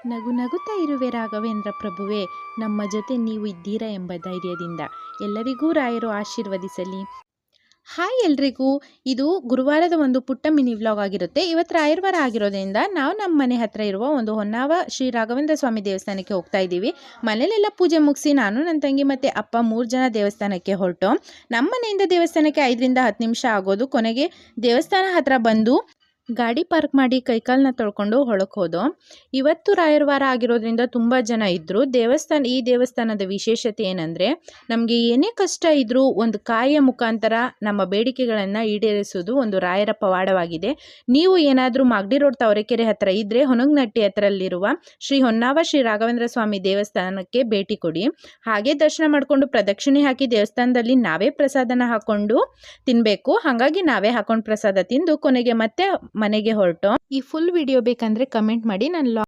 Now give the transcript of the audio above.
ನಗು ನಗುತ್ತಾ ಇರುವೆ ರಾಘವೇಂದ್ರ ಪ್ರಭುವೇ, ನಮ್ಮ ಜೊತೆ ನೀವು ಇದ್ದೀರಾ ಎಂಬ ಧೈರ್ಯದಿಂದ ಎಲ್ಲರಿಗೂ ರಾಯರು ಆಶೀರ್ವದಿಸಲಿ. ಹಾಯ್ ಎಲ್ರಿಗೂ, ಇದು ಗುರುವಾರದ ಒಂದು ಪುಟ್ಟ ಮಿನಿ ವ್ಲಾಗ್ ಆಗಿರುತ್ತೆ. ಇವತ್ತು ರಾಯರ ವಾರ ಆಗಿರೋದ್ರಿಂದ ನಾವು ನಮ್ಮ ಮನೆ ಹತ್ರ ಇರುವ ಒಂದು ಹೊನ್ನಾವ ಶ್ರೀ ರಾಘವೇಂದ್ರ ಸ್ವಾಮಿ ದೇವಸ್ಥಾನಕ್ಕೆ ಹೋಗ್ತಾ ಇದ್ದೀವಿ. ಮನೇಲೆಲ್ಲ ಪೂಜೆ ಮುಗಿಸಿ ನಾನು ನನ್ನ ತಂಗಿ ಮತ್ತು ಅಪ್ಪ 3 ಜನ ದೇವಸ್ಥಾನಕ್ಕೆ ಹೊರಟು. ನಮ್ಮ ಮನೆಯಿಂದ ದೇವಸ್ಥಾನಕ್ಕೆ 5ರಿಂದ 10 ನಿಮಿಷ ಆಗೋದು. ಕೊನೆಗೆ ದೇವಸ್ಥಾನ ಹತ್ರ ಬಂದು ಗಾಡಿ ಪಾರ್ಕ್ ಮಾಡಿ ಕೈಕಾಲನ್ನ ತೊಳ್ಕೊಂಡು ಹೊಳಕ್ಕೆ ಹೋದೋ. ಇವತ್ತು ರಾಯರ ವಾರ ಆಗಿರೋದ್ರಿಂದ ತುಂಬ ಜನ ಇದ್ದರು. ಈ ದೇವಸ್ಥಾನದ ವಿಶೇಷತೆ ಏನಂದರೆ, ನಮಗೆ ಏನೇ ಕಷ್ಟ ಇದ್ದರೂ ಒಂದು ಕಾಯಿಯ ಮುಖಾಂತರ ನಮ್ಮ ಬೇಡಿಕೆಗಳನ್ನು ಈಡೇರಿಸುವುದು ಒಂದು ರಾಯರ ಪವಾಡವಾಗಿದೆ. ನೀವು ಏನಾದರೂ ಮಾಗಡಿ ರೋಡ್ ತಾವರೆಕೆರೆ ಹತ್ರ ಇದ್ದರೆ ಹೊನಗನಟ್ಟಿ ಹತ್ರಲ್ಲಿರುವ ಶ್ರೀ ಹೊನ್ನಾವ ಶ್ರೀ ರಾಘವೇಂದ್ರ ಸ್ವಾಮಿ ದೇವಸ್ಥಾನಕ್ಕೆ ಭೇಟಿ ಕೊಡಿ. ಹಾಗೆ ದರ್ಶನ ಮಾಡಿಕೊಂಡು ಪ್ರದಕ್ಷಿಣೆ ಹಾಕಿ ದೇವಸ್ಥಾನದಲ್ಲಿ ನಾವೇ ಪ್ರಸಾದನ ಹಾಕ್ಕೊಂಡು ತಿನ್ನಬೇಕು. ಹಾಗಾಗಿ ನಾವೇ ಹಾಕೊಂಡು ಪ್ರಸಾದ ತಿಂದು ಕೊನೆಗೆ ಮತ್ತೆ ಮನೆಗೆ ಹೊರಟು. ಈ ಫುಲ್ ವಿಡಿಯೋ ಬೇಕಂದ್ರೆ ಕಮೆಂಟ್ ಮಾಡಿ. ನಾನು